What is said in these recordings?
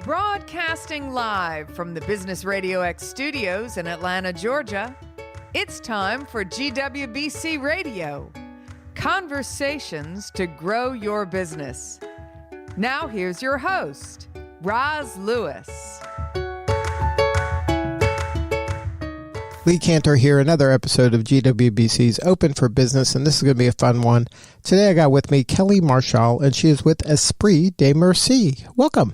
Broadcasting live from the Business RadioX studios in Atlanta, Georgia, it's time for GWBC Radio, conversations to grow your business. Now here's your host, Roz Lewis. Lee Cantor here, another episode of GWBC's Open for Business, and this is going to be a fun one. Today I got with me Kelly Marchal, and she is with Esprit de Merci. Welcome.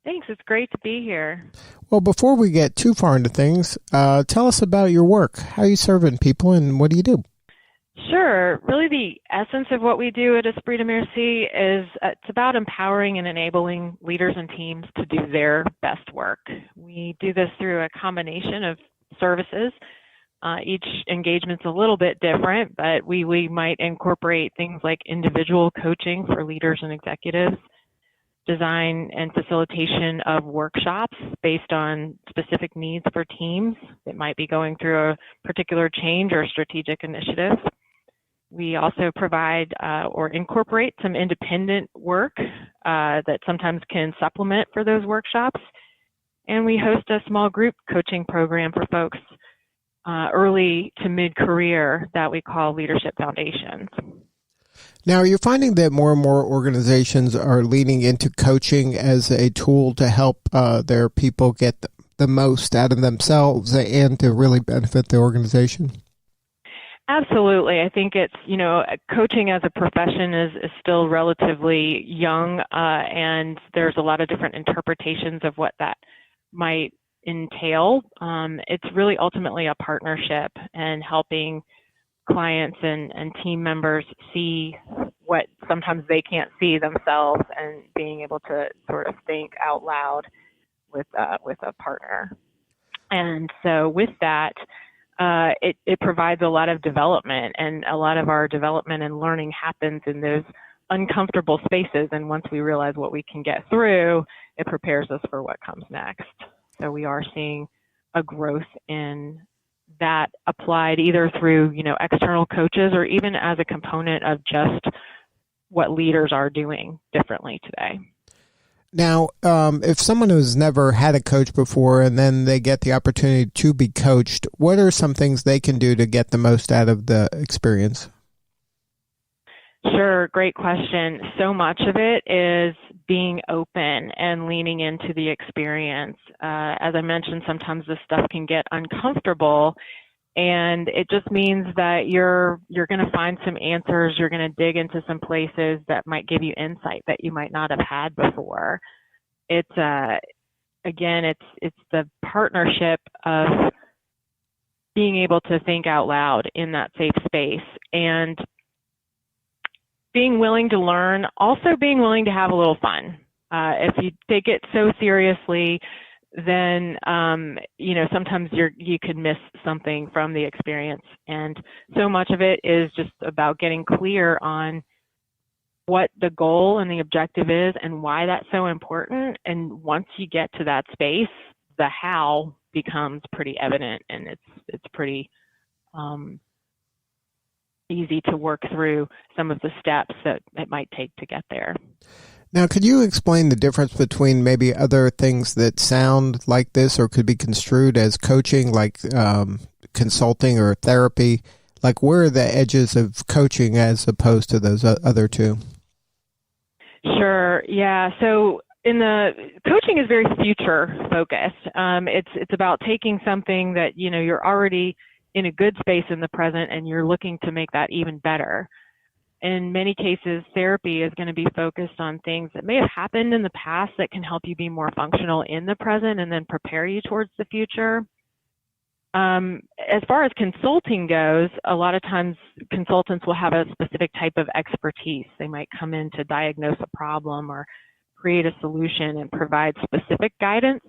Thanks. It's great to be here. Well, before we get too far into things, tell us about your work. How are you serving people, and what do you do? Sure. Really, the essence of what we do at Esprit de Merci is it's about empowering and enabling leaders and teams to do their best work. We do this through a combination of services. Each engagement's a little bit different, but we might incorporate things like individual coaching for leaders and executives, design and facilitation of workshops based on specific needs for teams that might be going through a particular change or strategic initiative. We also provide or incorporate some independent work that sometimes can supplement for those workshops. And we host a small group coaching program for folks early to mid-career that we call Leadership Foundations. Now, are you finding that more and more organizations are leaning into coaching as a tool to help their people get the most out of themselves and to really benefit the organization? Absolutely. I think it's, coaching as a profession is still relatively young, and there's a lot of different interpretations of what that might entail. It's really ultimately a partnership and helping clients and team members see what sometimes they can't see themselves and being able to sort of think out loud with a partner. And so with that, it provides a lot of development, and a lot of our development and learning happens in those uncomfortable spaces. And once we realize what we can get through, it prepares us for what comes next. So we are seeing a growth in that applied either through, external coaches or even as a component of just what leaders are doing differently today. Now, if someone who's never had a coach before and then they get the opportunity to be coached, what are some things they can do to get the most out of the experience? Sure. Great question. So much of it is being open and leaning into the experience. As I mentioned, sometimes this stuff can get uncomfortable, and it just means that you're going to find some answers. You're going to dig into some places that might give you insight that you might not have had before. It's the partnership of being able to think out loud in that safe space and being willing to learn, also being willing to have a little fun. If you take it so seriously, then, sometimes you could miss something from the experience. And so much of it is just about getting clear on what the goal and the objective is and why that's so important. And once you get to that space, the how becomes pretty evident, and it's pretty easy to work through some of the steps that it might take to get there. Now, could you explain the difference between maybe other things that sound like this or could be construed as coaching, like consulting or therapy? Like, where are the edges of coaching as opposed to those other two? Sure. Yeah. So coaching is very future focused. It's about taking something that, you're already in a good space in the present and you're looking to make that even better. In many cases, therapy is going to be focused on things that may have happened in the past that can help you be more functional in the present and then prepare you towards the future. As far as consulting goes, a lot of times consultants will have a specific type of expertise. They might come in to diagnose a problem or create a solution and provide specific guidance,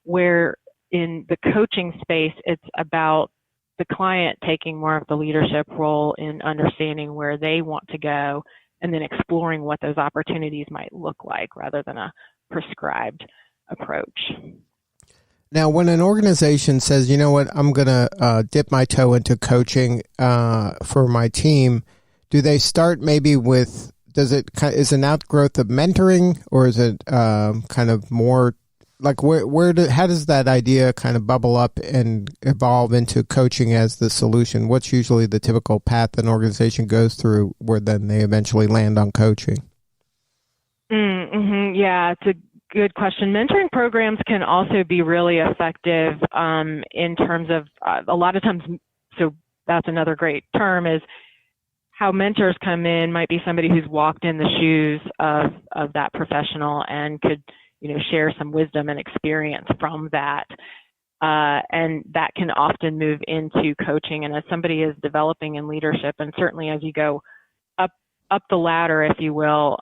where in the coaching space, it's about the client taking more of the leadership role in understanding where they want to go and then exploring what those opportunities might look like rather than a prescribed approach. Now, when an organization says, you know what, I'm going to dip my toe into coaching for my team, do they start maybe with is an outgrowth of mentoring, or is it kind of more like how does that idea kind of bubble up and evolve into coaching as the solution? What's usually the typical path an organization goes through where then they eventually land on coaching? Mm-hmm. Yeah, it's a good question. Mentoring programs can also be really effective in terms of a lot of times. So that's another great term, is how mentors come in might be somebody who's walked in the shoes of that professional and could, share some wisdom and experience from that. And that can often move into coaching. And as somebody is developing in leadership, and certainly as you go up the ladder, if you will,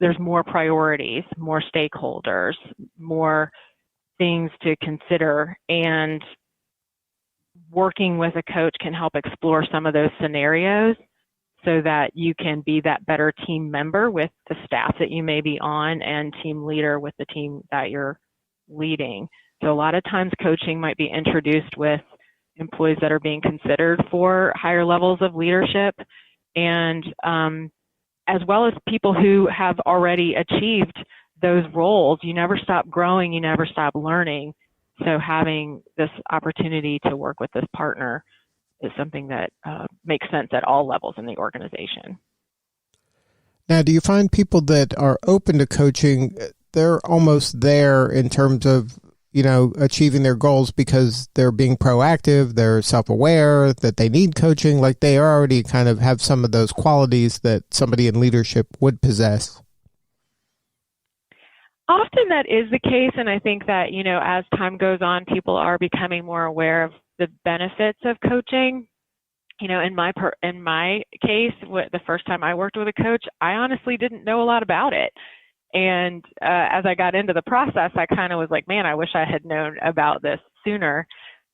there's more priorities, more stakeholders, more things to consider. And working with a coach can help explore some of those scenarios so that you can be that better team member with the staff that you may be on, and team leader with the team that you're leading. So a lot of times coaching might be introduced with employees that are being considered for higher levels of leadership, and as well as people who have already achieved those roles. You never stop growing, you never stop learning. So having this opportunity to work with this partner is something that makes sense at all levels in the organization. Now, do you find people that are open to coaching, they're almost there in terms of, achieving their goals because they're being proactive, they're self-aware that they need coaching, like they already kind of have some of those qualities that somebody in leadership would possess? Often that is the case, and I think that, as time goes on, people are becoming more aware of the benefits of coaching. In my case, the first time I worked with a coach, I honestly didn't know a lot about it. And as I got into the process, I kind of was like, man, I wish I had known about this sooner.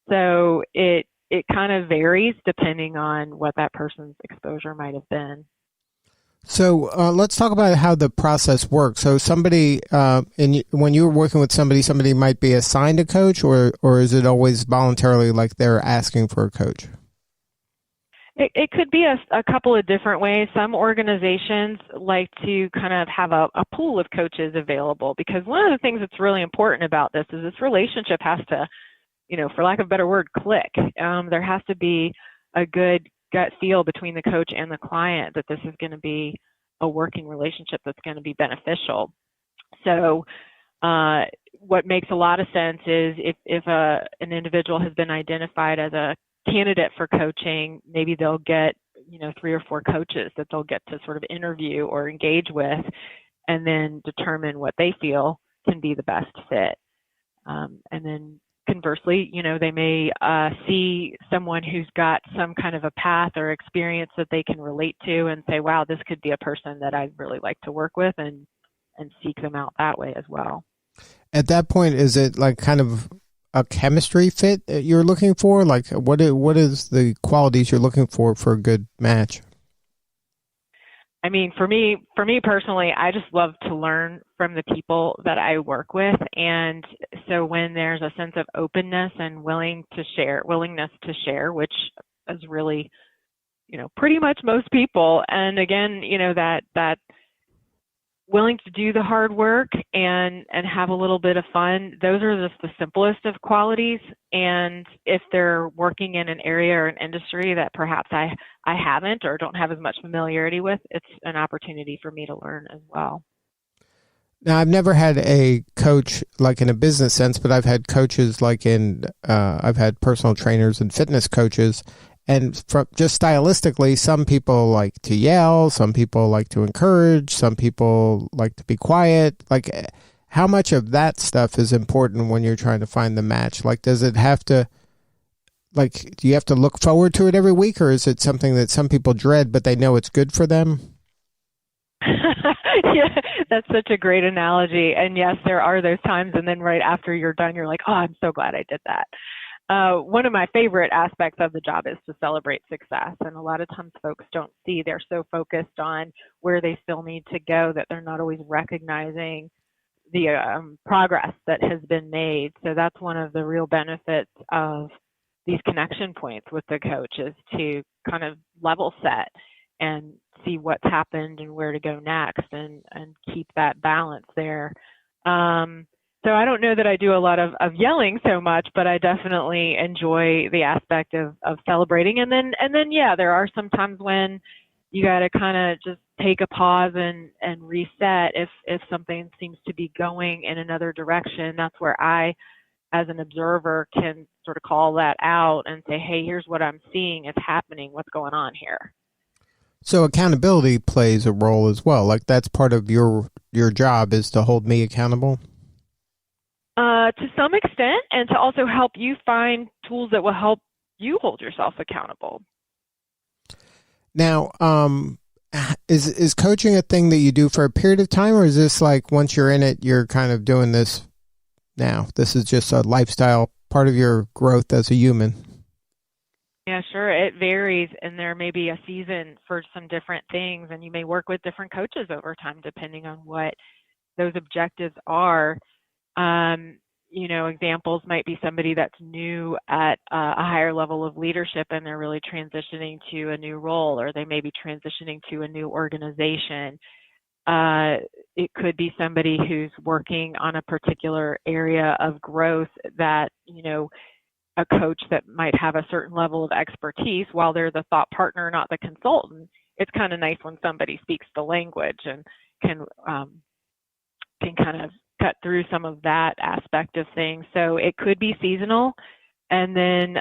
So it kind of varies depending on what that person's exposure might have been. So let's talk about how the process works. So somebody, when you're working with somebody might be assigned a coach, or is it always voluntarily, like they're asking for a coach? It could be a couple of different ways. Some organizations like to kind of have a pool of coaches available, because one of the things that's really important about this is this relationship has to, for lack of a better word, click. There has to be a good gut feel between the coach and the client that this is going to be a working relationship that's going to be beneficial. So what makes a lot of sense is if an individual has been identified as a candidate for coaching, maybe they'll get 3 or 4 coaches that they'll get to sort of interview or engage with, and then determine what they feel can be the best fit. And then conversely, they may see someone who's got some kind of a path or experience that they can relate to and say, wow, this could be a person that I'd really like to work with, and seek them out that way as well. At that point, is it like kind of a chemistry fit that you're looking for? Like what is the qualities you're looking for a good match? I mean, for me personally, I just love to learn from the people that I work with. And so when there's a sense of openness and willingness to share, which is really, pretty much most people. And again, that willing to do the hard work and have a little bit of fun, those are just the simplest of qualities. And if they're working in an area or an industry that perhaps I haven't or don't have as much familiarity with, it's an opportunity for me to learn as well. Now, I've never had a coach like in a business sense, but I've had coaches like I've had personal trainers and fitness coaches. And from just stylistically, some people like to yell, some people like to encourage, some people like to be quiet. Like, how much of that stuff is important when you're trying to find the match? Like, does it have to, like, do you have to look forward to it every week, or is it something that some people dread, but they know it's good for them? Yeah, that's such a great analogy. And yes, there are those times, and then right after you're done, you're like, oh, I'm so glad I did that. One of my favorite aspects of the job is to celebrate success. And a lot of times folks don't see, they're so focused on where they still need to go that they're not always recognizing the progress that has been made. So that's one of the real benefits of these connection points with the coach, is to kind of level set and see what's happened and where to go next, and keep that balance there. So I don't know that I do a lot of yelling so much, but I definitely enjoy the aspect of celebrating. And then yeah, there are some times when you got to kind of just take a pause and reset if something seems to be going in another direction. That's where I, as an observer, can sort of call that out and say, hey, here's what I'm seeing is happening. What's going on here? So accountability plays a role as well. Like that's part of your job, is to hold me accountable? To some extent, and to also help you find tools that will help you hold yourself accountable. Now, is coaching a thing that you do for a period of time, or is this like once you're in it, you're kind of doing this now? This is just a lifestyle part of your growth as a human? Yeah, sure. It varies, and there may be a season for some different things, and you may work with different coaches over time depending on what those objectives are. Examples might be somebody that's new at a higher level of leadership and they're really transitioning to a new role, or they may be transitioning to a new organization. It could be somebody who's working on a particular area of growth that, a coach that might have a certain level of expertise while they're the thought partner, not the consultant. It's kind of nice when somebody speaks the language and can kind of cut through some of that aspect of things. So it could be seasonal, and then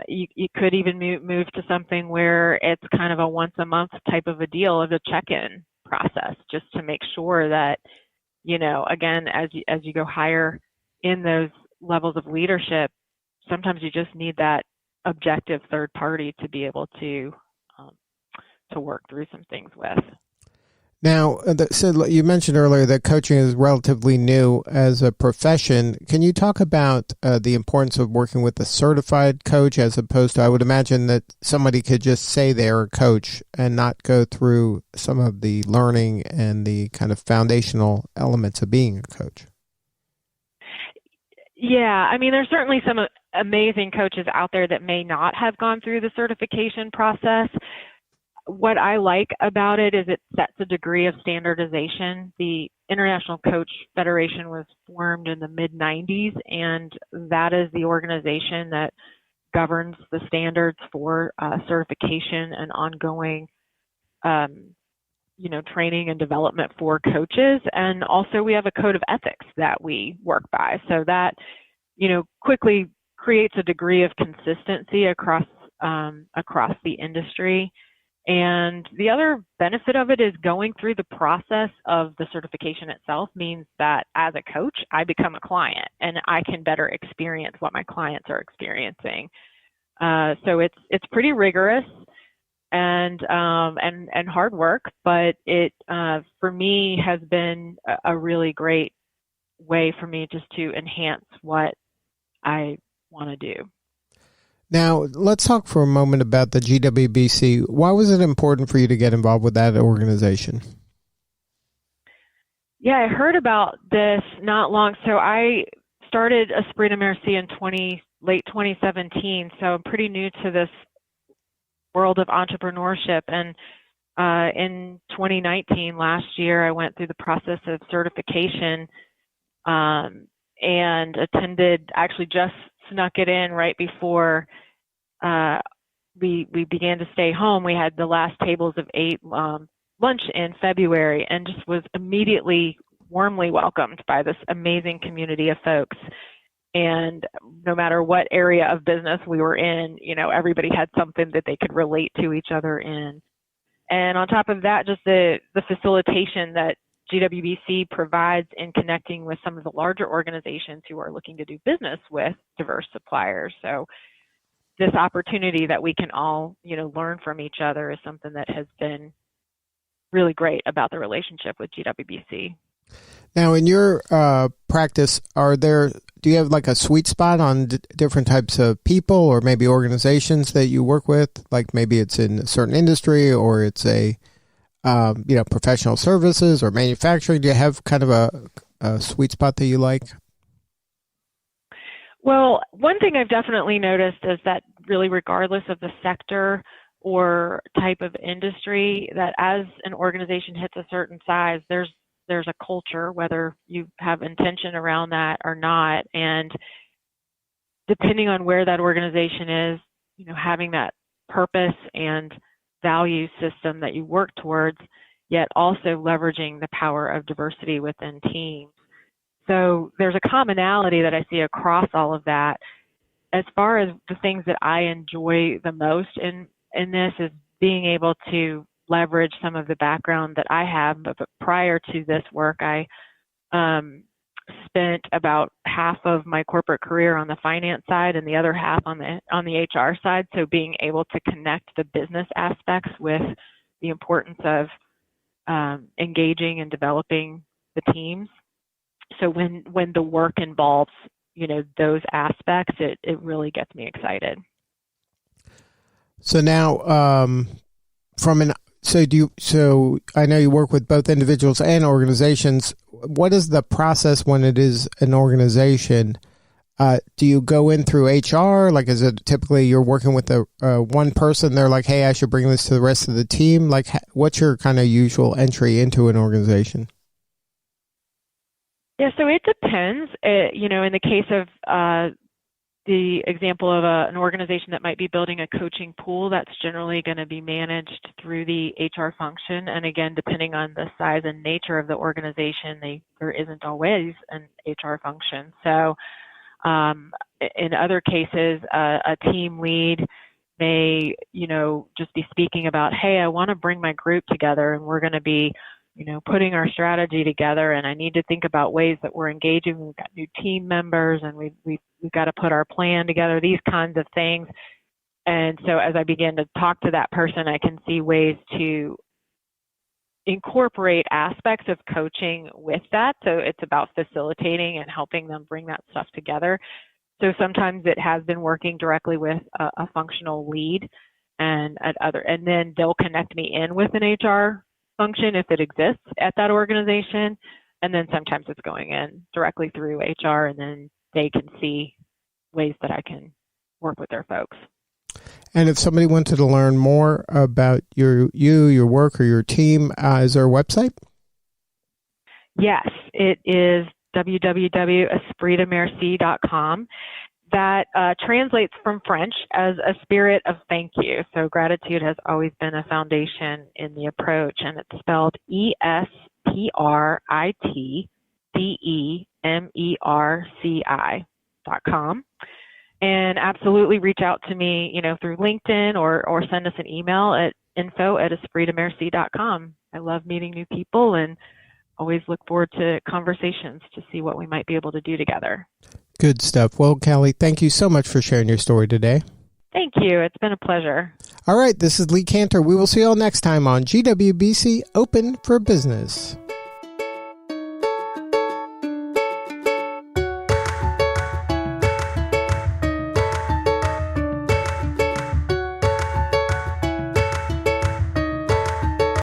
you could even move to something where it's kind of a once a month type of a deal, of a check-in process, just to make sure that, again, as you go higher in those levels of leadership, sometimes you just need that objective third party to be able to work through some things with. Now, so you mentioned earlier that coaching is relatively new as a profession. Can you talk about the importance of working with a certified coach, as opposed to, I would imagine that somebody could just say they're a coach and not go through some of the learning and the kind of foundational elements of being a coach? Yeah, I mean, there's certainly some amazing coaches out there that may not have gone through the certification process. What I like about it is it sets a degree of standardization. The International Coach Federation was formed in the mid-90s, and that is the organization that governs the standards for certification and ongoing, training and development for coaches. And also we have a code of ethics that we work by. So that, quickly creates a degree of consistency across the industry. And the other benefit of it is going through the process of the certification itself means that as a coach, I become a client and I can better experience what my clients are experiencing. So it's pretty rigorous and hard work, but it for me has been a really great way for me just to enhance what I want to do. Now, let's talk for a moment about the GWBC. Why was it important for you to get involved with that organization? Yeah, I heard about this not long. So I started Esprit de Merci in late 2017. So I'm pretty new to this world of entrepreneurship. And in 2019, last year, I went through the process of certification and actually just snuck it in right before we began to stay home. We had the last tables of 8 lunch in February, and just was immediately warmly welcomed by this amazing community of folks. And no matter what area of business we were in, everybody had something that they could relate to each other in. And on top of that, just the facilitation that GWBC provides in connecting with some of the larger organizations who are looking to do business with diverse suppliers. So this opportunity that we can all, learn from each other is something that has been really great about the relationship with GWBC. Now, in your practice, do you have like a sweet spot on different types of people or maybe organizations that you work with? Like maybe it's in a certain industry, or it's a professional services or manufacturing. Do you have kind of a sweet spot that you like? Well, one thing I've definitely noticed is that really regardless of the sector or type of industry, that as an organization hits a certain size, there's a culture, whether you have intention around that or not. And depending on where that organization is, having that purpose and value system that you work towards, yet also leveraging the power of diversity within teams. So there's a commonality that I see across all of that. As far as the things that I enjoy the most in this is being able to leverage some of the background that I have. But prior to this work, I spent about half of my corporate career on the finance side and the other half on the HR side. So being able to connect the business aspects with the importance of engaging and developing the teams. So when the work involves, those aspects, it really gets me excited. So now, so I know you work with both individuals and organizations. What is the process when it is an organization? Do you go in through HR? Like, is it typically you're working with one person? They're like, hey, I should bring this to the rest of the team. Like, what's your kind of usual entry into an organization? Yeah, so it depends. In the case of the example of an organization that might be building a coaching pool, that's generally going to be managed through the HR function. And again, depending on the size and nature of the organization, there isn't always an HR function. So in other cases, a team lead may, just be speaking about, hey, I want to bring my group together and we're going to be, putting our strategy together, and I need to think about ways that we're engaging. We've got new team members and we've got to put our plan together, these kinds of things. And so as I begin to talk to that person, I can see ways to incorporate aspects of coaching with that. So it's about facilitating and helping them bring that stuff together. So sometimes it has been working directly with a functional lead and then they'll connect me in with an HR function if it exists at that organization. And then sometimes it's going in directly through HR, and then they can see ways that I can work with their folks. And if somebody wanted to learn more about your work or your team, is there a website? Yes, it is www.espritdemerci.com. That translates from French as a spirit of thank you. So gratitude has always been a foundation in the approach, and it's spelled ESPRITDEMERCI.com. And absolutely reach out to me, through LinkedIn or send us an email at info@espritdemerci.com. I love meeting new people and always look forward to conversations to see what we might be able to do together. Good stuff. Well, Callie, thank you so much for sharing your story today. Thank you. It's been a pleasure. All right. This is Lee Cantor. We will see you all next time on GWBC Open for Business.